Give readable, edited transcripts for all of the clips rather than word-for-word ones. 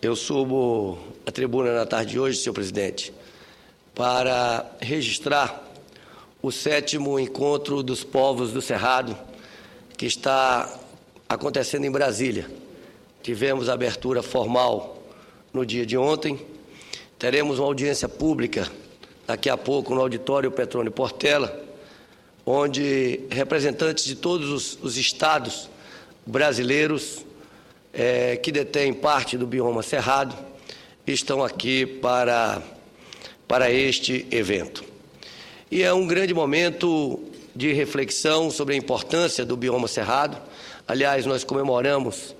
Eu subo a tribuna na tarde de hoje, senhor presidente, para registrar o 7º Encontro dos Povos do Cerrado, que está acontecendo em Brasília. Tivemos a abertura formal no dia de ontem, teremos uma audiência pública daqui a pouco no auditório Petrônio Portela, onde representantes de todos os estados brasileiros que detêm parte do bioma cerrado estão aqui para este evento. E é um grande momento de reflexão sobre a importância do bioma cerrado. Aliás, nós comemoramos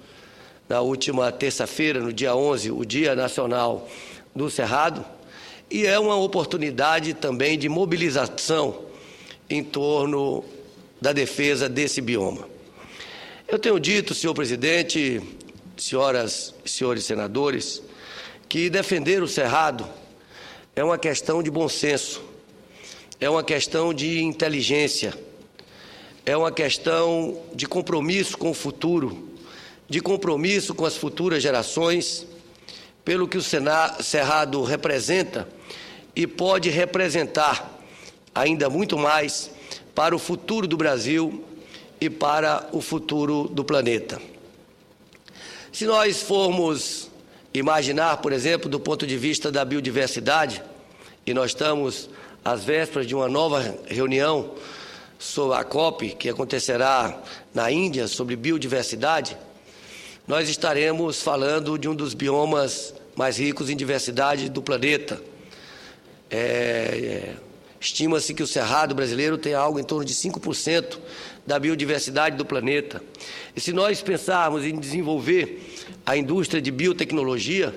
na última terça-feira, no dia 11, o Dia Nacional do Cerrado, e é uma oportunidade também de mobilização em torno da defesa desse bioma. Eu tenho dito, senhor presidente, senhoras e senhores senadores, que defender o Cerrado é uma questão de bom senso, é uma questão de inteligência, é uma questão de compromisso com o futuro, de compromisso com as futuras gerações, pelo que o Cerrado representa e pode representar ainda muito mais para o futuro do Brasil e para o futuro do planeta. Se nós formos imaginar, por exemplo, do ponto de vista da biodiversidade, e nós estamos às vésperas de uma nova reunião sobre a COP, que acontecerá na Índia, sobre biodiversidade, nós estaremos falando de um dos biomas mais ricos em diversidade do planeta. Estima-se que o Cerrado brasileiro tem algo em torno de 5% da biodiversidade do planeta. E se nós pensarmos em desenvolver a indústria de biotecnologia,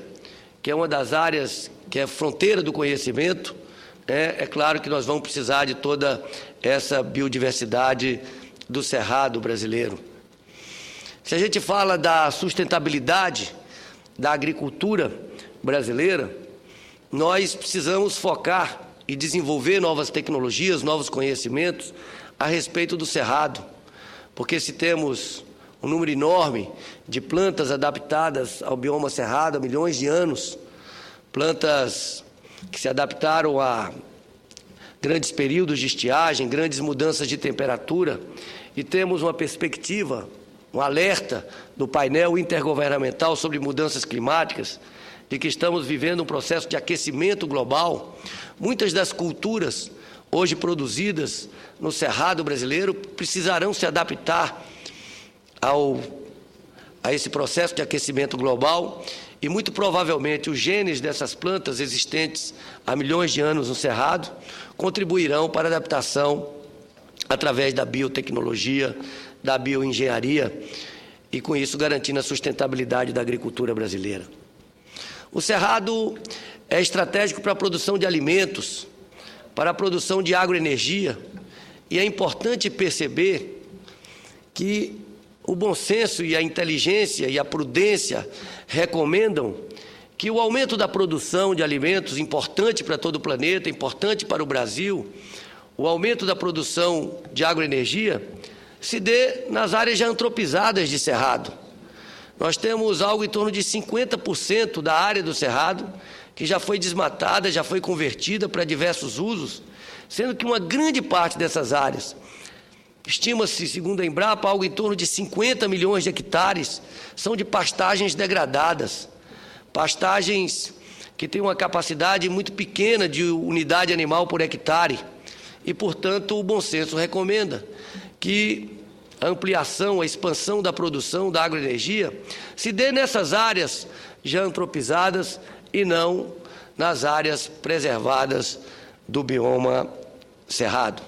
que é uma das áreas que é fronteira do conhecimento, é claro que nós vamos precisar de toda essa biodiversidade do Cerrado brasileiro. Se a gente fala da sustentabilidade da agricultura brasileira, nós precisamos focar e desenvolver novas tecnologias, novos conhecimentos a respeito do Cerrado, porque se temos um número enorme de plantas adaptadas ao bioma cerrado há milhões de anos, plantas que se adaptaram a grandes períodos de estiagem, grandes mudanças de temperatura, e temos uma perspectiva, um alerta do painel intergovernamental sobre mudanças climáticas, de que estamos vivendo um processo de aquecimento global. Muitas das culturas hoje produzidas no Cerrado brasileiro precisarão se adaptar a esse processo de aquecimento global e, muito provavelmente, os genes dessas plantas existentes há milhões de anos no Cerrado contribuirão para a adaptação através da biotecnologia, da bioengenharia e, com isso, garantindo a sustentabilidade da agricultura brasileira. O Cerrado é estratégico para a produção de alimentos, para a produção de agroenergia, e é importante perceber que o bom senso e a inteligência e a prudência recomendam que o aumento da produção de alimentos, importante para todo o planeta, importante para o Brasil, o aumento da produção de agroenergia, se dê nas áreas já antropizadas de Cerrado. Nós temos algo em torno de 50% da área do Cerrado que já foi desmatada, já foi convertida para diversos usos, sendo que uma grande parte dessas áreas, estima-se, segundo a Embrapa, algo em torno de 50 milhões de hectares, são de pastagens degradadas, pastagens que têm uma capacidade muito pequena de unidade animal por hectare, e, portanto, o bom senso recomenda que a ampliação, a expansão da produção da agroenergia se dê nessas áreas já antropizadas e não nas áreas preservadas do bioma cerrado.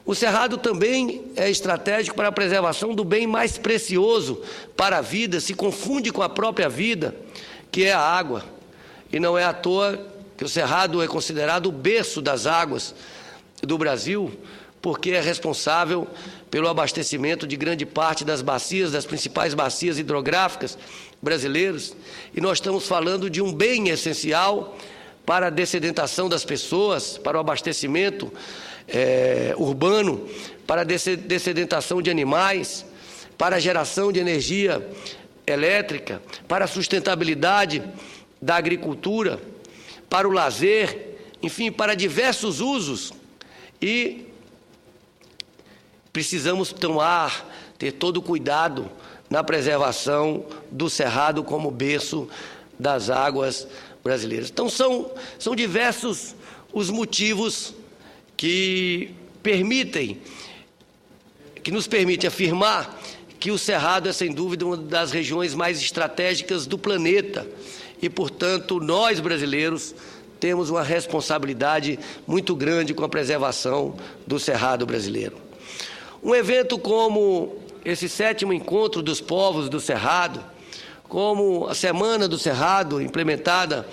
O Cerrado também é estratégico para a preservação do bem mais precioso para a vida, se confunde com a própria vida, que é a água. E não é à toa que o Cerrado é considerado o berço das águas do Brasil, porque é responsável pelo abastecimento de grande parte das bacias, das principais bacias hidrográficas brasileiras, e nós estamos falando de um bem essencial para a dessedentação das pessoas, para o abastecimento urbano, para a dessedentação de animais, para a geração de energia elétrica, para a sustentabilidade da agricultura, para o lazer, enfim, para diversos usos. E precisamos ter todo o cuidado na preservação do Cerrado como berço das águas brasileiras. Então, são diversos os motivos que nos permitem afirmar que o Cerrado é, sem dúvida, uma das regiões mais estratégicas do planeta e, portanto, nós, brasileiros, temos uma responsabilidade muito grande com a preservação do Cerrado brasileiro. Um evento como esse 7º Encontro dos Povos do Cerrado, como a Semana do Cerrado, implementada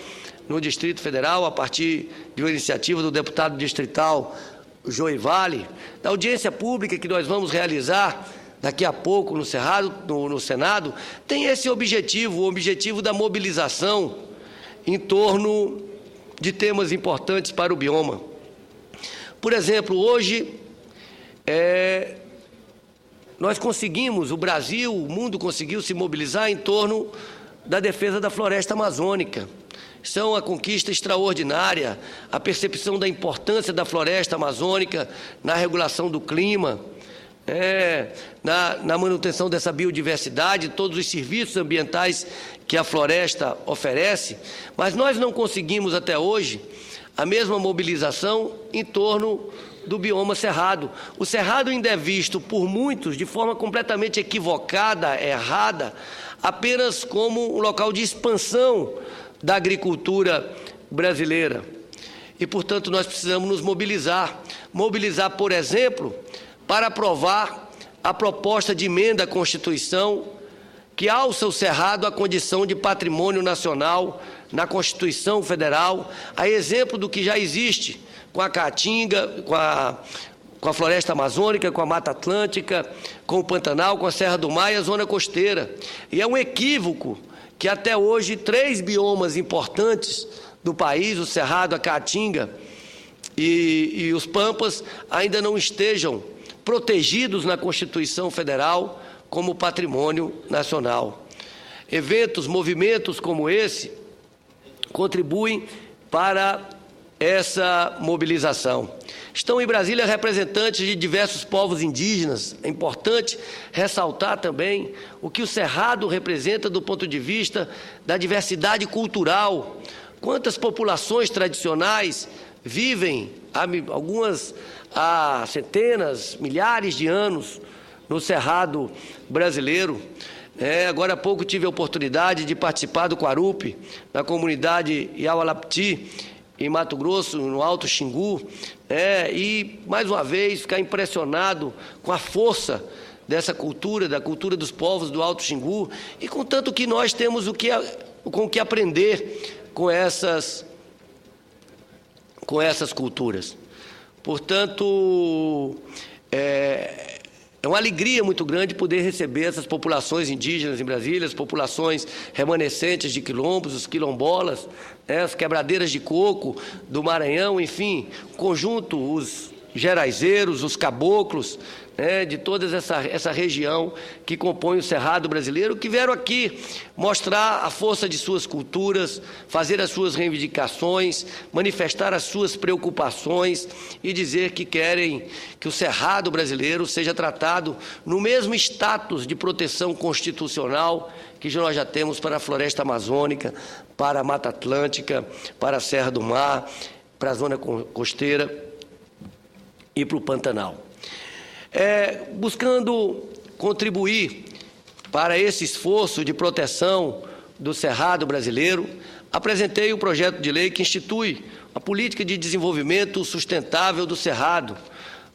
no Distrito Federal, a partir de uma iniciativa do deputado distrital Joey Vale, da audiência pública que nós vamos realizar daqui a pouco no Senado, tem esse objetivo, o objetivo da mobilização em torno de temas importantes para o bioma. Por exemplo, hoje, nós conseguimos, o Brasil, o mundo conseguiu se mobilizar em torno da defesa da floresta amazônica. Isso é uma conquista extraordinária, a percepção da importância da floresta amazônica na regulação do clima, na manutenção dessa biodiversidade, todos os serviços ambientais que a floresta oferece, mas nós não conseguimos até hoje a mesma mobilização em torno do bioma cerrado. O cerrado ainda é visto por muitos de forma completamente equivocada, errada, apenas como um local de expansão da agricultura brasileira. E, portanto, nós precisamos nos mobilizar. Mobilizar, por exemplo, para aprovar a proposta de emenda à Constituição que alça o Cerrado à condição de patrimônio nacional na Constituição Federal, a exemplo do que já existe com a Caatinga, com a floresta amazônica, com a Mata Atlântica, com o Pantanal, com a Serra do Mar e a zona costeira. E é um equívoco que até hoje 3 biomas importantes do país, o Cerrado, a Caatinga e os Pampas, ainda não estejam protegidos na Constituição Federal como patrimônio nacional. Eventos, movimentos como esse contribuem para essa mobilização. Estão em Brasília representantes de diversos povos indígenas. É importante ressaltar também o que o Cerrado representa do ponto de vista da diversidade cultural. Quantas populações tradicionais vivem, algumas há centenas, milhares de anos, no Cerrado brasileiro. Agora há pouco tive a oportunidade de participar do Quarupi, na comunidade Iaualapti, em Mato Grosso, no Alto Xingu, e, mais uma vez, ficar impressionado com a força dessa cultura, da cultura dos povos do Alto Xingu, e com tanto que nós temos com o que aprender com essas culturas. Portanto, é uma alegria muito grande poder receber essas populações indígenas em Brasília, as populações remanescentes de quilombos, os quilombolas, as quebradeiras de coco do Maranhão, enfim, o conjunto, os geraizeiros, os caboclos, de toda essa região que compõe o Cerrado brasileiro, que vieram aqui mostrar a força de suas culturas, fazer as suas reivindicações, manifestar as suas preocupações e dizer que querem que o Cerrado brasileiro seja tratado no mesmo status de proteção constitucional que nós já temos para a floresta amazônica, para a Mata Atlântica, para a Serra do Mar, para a zona costeira e para o Pantanal. Buscando contribuir para esse esforço de proteção do Cerrado brasileiro, apresentei um projeto de lei que institui a política de desenvolvimento sustentável do Cerrado,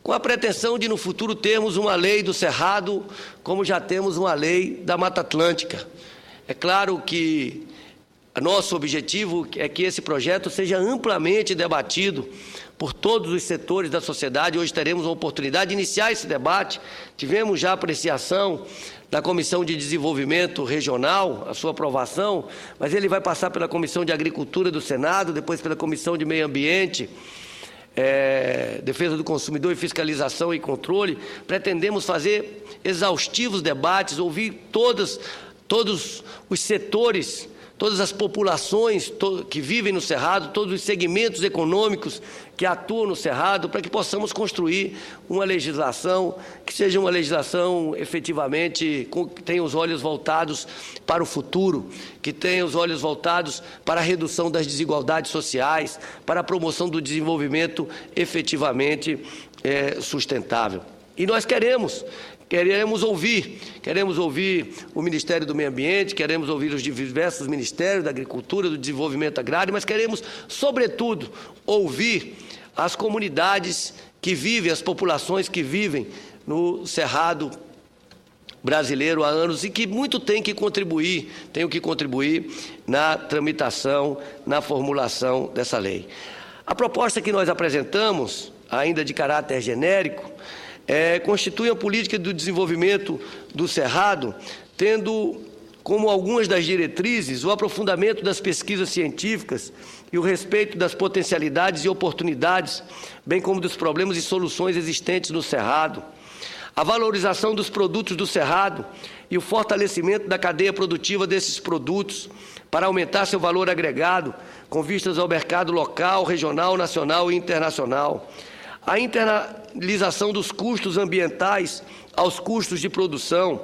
com a pretensão de, no futuro, termos uma lei do Cerrado, como já temos uma lei da Mata Atlântica. É claro que nosso objetivo é que esse projeto seja amplamente debatido por todos os setores da sociedade. Hoje teremos uma oportunidade de iniciar esse debate. Tivemos já apreciação da Comissão de Desenvolvimento Regional, a sua aprovação, mas ele vai passar pela Comissão de Agricultura do Senado, depois pela Comissão de Meio Ambiente, Defesa do Consumidor e Fiscalização e Controle. Pretendemos fazer exaustivos debates, ouvir todos todos os setores, todas as populações que vivem no Cerrado, todos os segmentos econômicos que atuam no Cerrado, para que possamos construir uma legislação que seja uma legislação efetivamente que tenha os olhos voltados para o futuro, que tenha os olhos voltados para a redução das desigualdades sociais, para a promoção do desenvolvimento efetivamente sustentável. E nós queremos ouvir o Ministério do Meio Ambiente, queremos ouvir os diversos ministérios da Agricultura, do Desenvolvimento Agrário, mas queremos, sobretudo, ouvir as comunidades que vivem, as populações que vivem no Cerrado brasileiro há anos e que muito têm que contribuir na tramitação, na formulação dessa lei. A proposta que nós apresentamos, ainda de caráter genérico, constitui a política do desenvolvimento do Cerrado, tendo como algumas das diretrizes o aprofundamento das pesquisas científicas e o respeito das potencialidades e oportunidades, bem como dos problemas e soluções existentes no Cerrado, a valorização dos produtos do Cerrado e o fortalecimento da cadeia produtiva desses produtos para aumentar seu valor agregado com vistas ao mercado local, regional, nacional e internacional, a internalização dos custos ambientais aos custos de produção,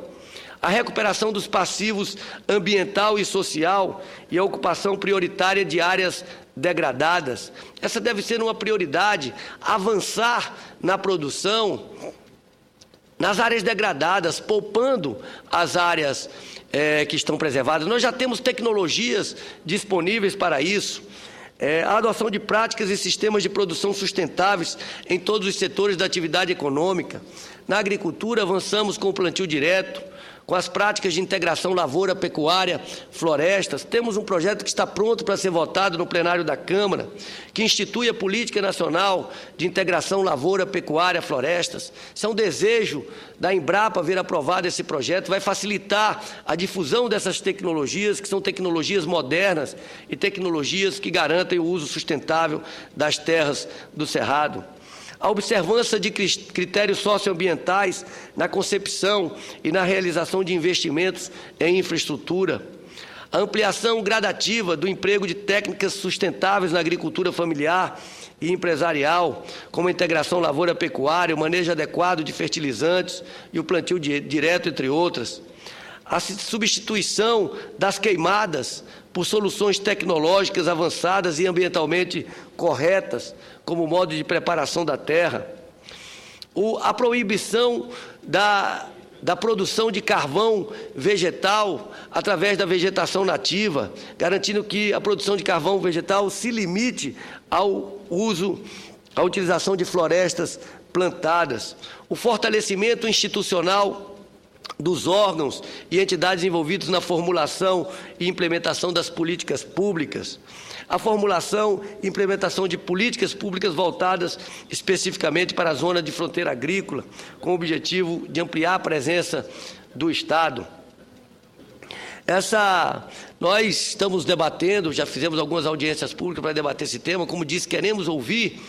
a recuperação dos passivos ambiental e social e a ocupação prioritária de áreas degradadas. Essa deve ser uma prioridade, avançar na produção nas áreas degradadas, poupando as áreas que estão preservadas. Nós já temos tecnologias disponíveis para isso. A adoção de práticas e sistemas de produção sustentáveis em todos os setores da atividade econômica. Na agricultura, avançamos com o plantio direto, com as práticas de integração lavoura, pecuária, florestas. Temos um projeto que está pronto para ser votado no plenário da Câmara, que institui a Política Nacional de Integração Lavoura, Pecuária, Florestas. Isso é um desejo da Embrapa ver aprovado esse projeto, vai facilitar a difusão dessas tecnologias, que são tecnologias modernas e tecnologias que garantem o uso sustentável das terras do Cerrado. A observância de critérios socioambientais na concepção e na realização de investimentos em infraestrutura. A ampliação gradativa do emprego de técnicas sustentáveis na agricultura familiar e empresarial, como a integração lavoura-pecuária, o manejo adequado de fertilizantes e o plantio direto, entre outras. A substituição das queimadas por soluções tecnológicas avançadas e ambientalmente corretas, como modo de preparação da terra. A proibição da produção de carvão vegetal através da vegetação nativa, garantindo que a produção de carvão vegetal se limite ao uso, à utilização de florestas plantadas. O fortalecimento institucional dos órgãos e entidades envolvidos na formulação e implementação das políticas públicas, a formulação e implementação de políticas públicas voltadas especificamente para a zona de fronteira agrícola, com o objetivo de ampliar a presença do Estado. Nós estamos debatendo, já fizemos algumas audiências públicas para debater esse tema, como disse, queremos ouvir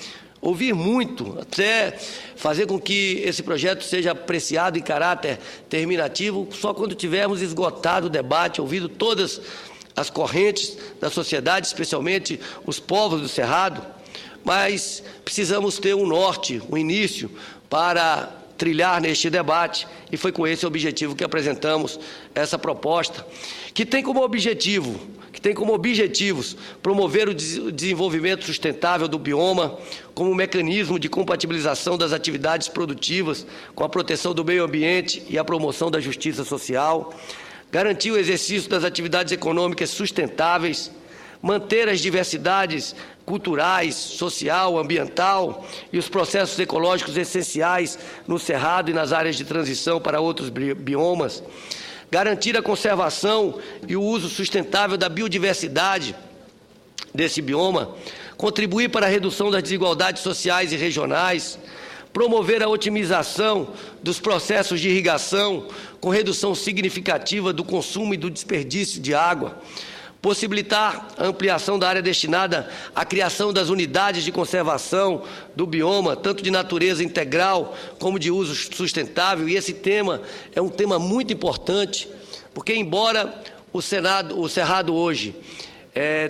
muito, até fazer com que esse projeto seja apreciado em caráter terminativo, só quando tivermos esgotado o debate, ouvido todas as correntes da sociedade, especialmente os povos do Cerrado, mas precisamos ter um norte, um início para trilhar neste debate, e foi com esse objetivo que apresentamos essa proposta, que tem como objetivos promover o desenvolvimento sustentável do bioma como um mecanismo de compatibilização das atividades produtivas com a proteção do meio ambiente e a promoção da justiça social, garantir o exercício das atividades econômicas sustentáveis, manter as diversidades culturais, social, ambiental e os processos ecológicos essenciais no Cerrado e nas áreas de transição para outros biomas, garantir a conservação e o uso sustentável da biodiversidade desse bioma, contribuir para a redução das desigualdades sociais e regionais, promover a otimização dos processos de irrigação com redução significativa do consumo e do desperdício de água, possibilitar a ampliação da área destinada à criação das unidades de conservação do bioma, tanto de natureza integral como de uso sustentável. E esse tema é um tema muito importante, porque embora o Cerrado hoje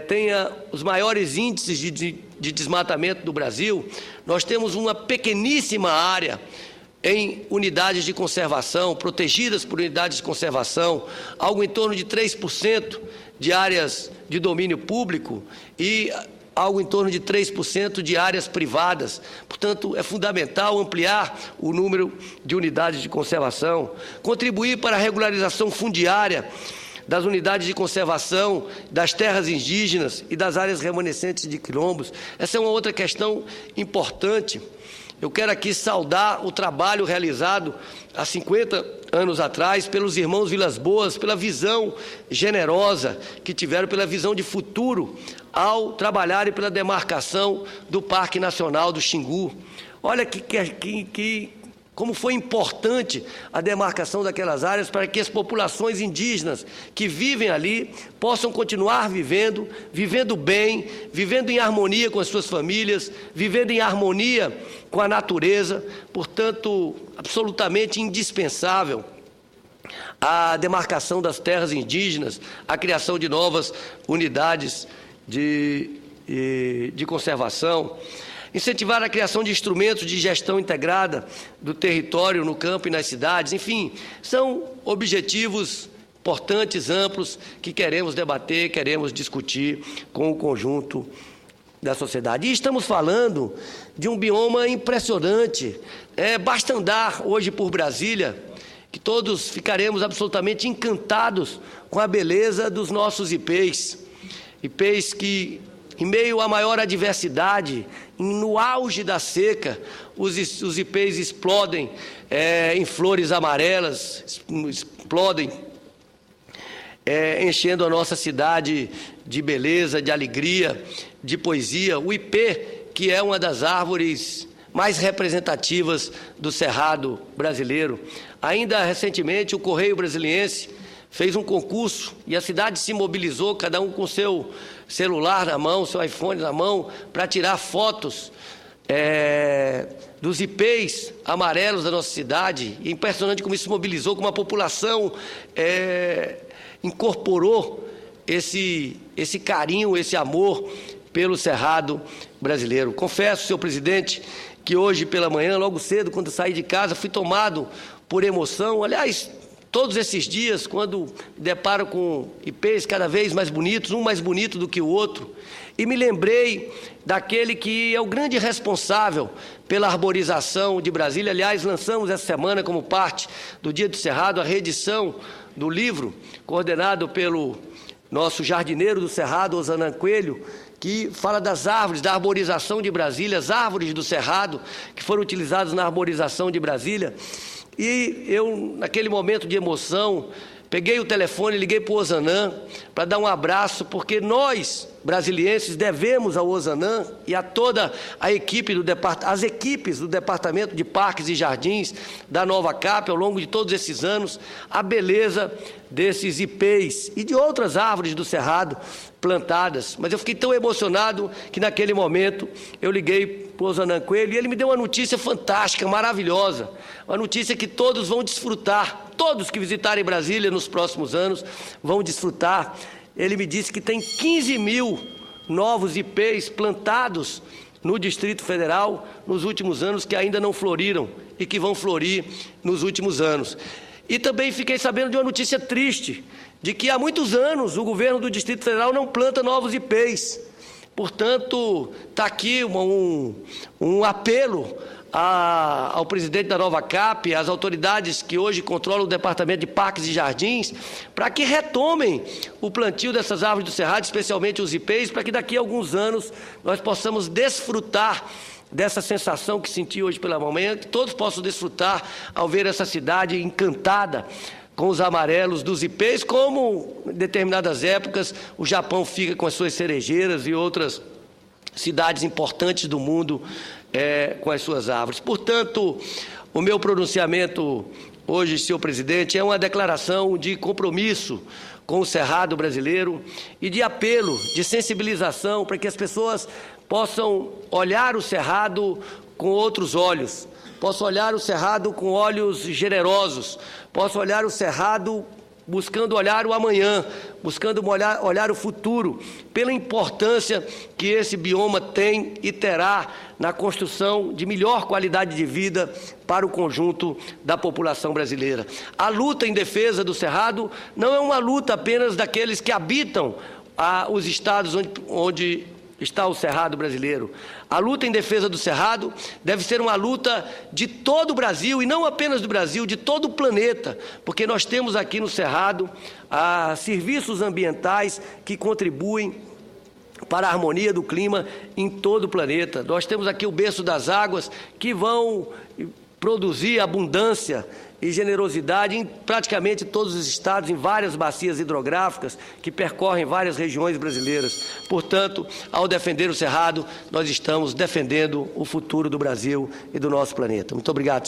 tenha os maiores índices de desmatamento do Brasil, nós temos uma pequeníssima área em unidades de conservação, protegidas por unidades de conservação, algo em torno de 3% de áreas de domínio público e algo em torno de 3% de áreas privadas. Portanto, é fundamental ampliar o número de unidades de conservação, contribuir para a regularização fundiária das unidades de conservação, das terras indígenas e das áreas remanescentes de quilombos. Essa é uma outra questão importante. Eu quero aqui saudar o trabalho realizado há 50 anos atrás pelos irmãos Vilas Boas, pela visão generosa que tiveram, pela visão de futuro ao trabalharem pela demarcação do Parque Nacional do Xingu. Olha como foi importante a demarcação daquelas áreas para que as populações indígenas que vivem ali possam continuar vivendo bem, vivendo em harmonia com as suas famílias, vivendo em harmonia com a natureza. Portanto, absolutamente indispensável a demarcação das terras indígenas, a criação de novas unidades de conservação, incentivar a criação de instrumentos de gestão integrada do território no campo e nas cidades. Enfim, são objetivos importantes, amplos, que queremos debater, queremos discutir com o conjunto da sociedade. E estamos falando de um bioma impressionante. Basta andar hoje por Brasília, que todos ficaremos absolutamente encantados com a beleza dos nossos ipês. Ipês que, em meio à maior adversidade, no auge da seca, os ipês explodem em flores amarelas, explodem, enchendo a nossa cidade de beleza, de alegria, de poesia. O ipê, que é uma das árvores mais representativas do Cerrado brasileiro. Ainda recentemente, o Correio Brasiliense fez um concurso e a cidade se mobilizou, cada um com seu celular na mão, seu iPhone na mão, para tirar fotos dos ipês amarelos da nossa cidade. E é impressionante como isso se mobilizou, como a população incorporou esse carinho, esse amor pelo Cerrado brasileiro. Confesso, senhor presidente, que hoje pela manhã, logo cedo, quando saí de casa, fui tomado por emoção. Aliás, todos esses dias, quando me deparo com ipês cada vez mais bonitos, um mais bonito do que o outro, e me lembrei daquele que é o grande responsável pela arborização de Brasília. Aliás, lançamos essa semana, como parte do Dia do Cerrado, a reedição do livro, coordenado pelo nosso jardineiro do Cerrado, Osanã Coelho, que fala das árvores, da arborização de Brasília, as árvores do Cerrado, que foram utilizadas na arborização de Brasília. E eu, naquele momento de emoção, peguei o telefone, liguei para o Osanã para dar um abraço, porque nós, brasilienses, devemos ao Osanã e a toda a equipe as equipes do Departamento de Parques e Jardins da Nova Cap, ao longo de todos esses anos, a beleza desses ipês e de outras árvores do Cerrado plantadas. Mas eu fiquei tão emocionado que naquele momento eu liguei para o Osanã Coelho e ele me deu uma notícia fantástica, maravilhosa, uma notícia que todos vão desfrutar, todos que visitarem Brasília nos próximos anos vão desfrutar. Ele me disse que tem 15 mil novos ipês plantados no Distrito Federal nos últimos anos que ainda não floriram e que vão florir nos últimos anos. E também fiquei sabendo de uma notícia triste, de que há muitos anos o governo do Distrito Federal não planta novos ipês. Portanto, está aqui um apelo ao presidente da Nova Cap, às autoridades que hoje controlam o Departamento de Parques e Jardins, para que retomem o plantio dessas árvores do Cerrado, especialmente os ipês, para que daqui a alguns anos nós possamos desfrutar dessa sensação que senti hoje pela manhã, que todos possam desfrutar ao ver essa cidade encantada com os amarelos dos ipês, como em determinadas épocas o Japão fica com as suas cerejeiras e outras cidades importantes do mundo com as suas árvores. Portanto, o meu pronunciamento hoje, senhor presidente, é uma declaração de compromisso com o Cerrado brasileiro e de apelo, de sensibilização para que as pessoas possam olhar o Cerrado com outros olhos, possam olhar o Cerrado com olhos generosos, possam olhar o Cerrado buscando olhar o amanhã, buscando olhar o futuro, pela importância que esse bioma tem e terá na construção de melhor qualidade de vida para o conjunto da população brasileira. A luta em defesa do Cerrado não é uma luta apenas daqueles que habitam os estados onde está o Cerrado brasileiro. A luta em defesa do Cerrado deve ser uma luta de todo o Brasil, e não apenas do Brasil, de todo o planeta, porque nós temos aqui no Cerrado serviços ambientais que contribuem para a harmonia do clima em todo o planeta. Nós temos aqui o berço das águas, que vão produzir abundância e generosidade em praticamente todos os estados, em várias bacias hidrográficas que percorrem várias regiões brasileiras. Portanto, ao defender o Cerrado, nós estamos defendendo o futuro do Brasil e do nosso planeta. Muito obrigado, senhor.